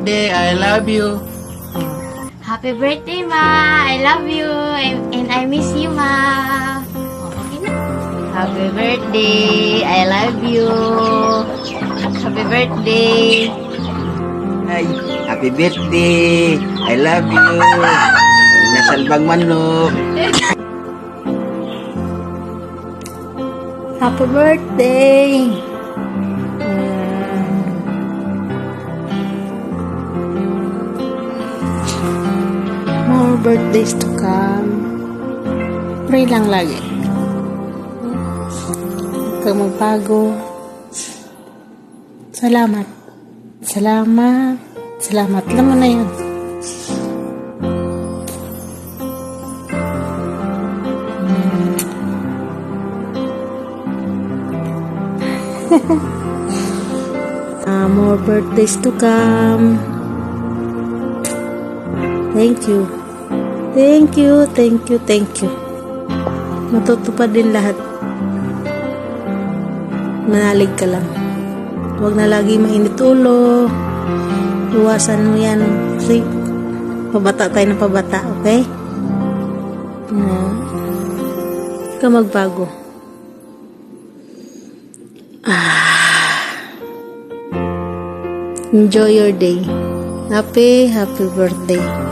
birthday, I love you. Happy birthday, Ma! I love you and I miss you, Ma! Okay na. Happy birthday! I love you! Happy birthday! Ay, happy birthday, I love you. Nasalbang manok. Happy birthday! More birthdays to come. Pray lang lagi. Huwag kang magbago. Salamat. Salamat. Salamat. Alam mo na yun. More birthdays to come. Thank you. Thank you, thank you, thank you. Matutupad din lahat. Manalig ka lang. Huwag na lagi mainit ulo. Iwasan mo yan. Kasi pabata tayo ng pabata, okay? Huwag ka magbago. Enjoy your day. Happy birthday.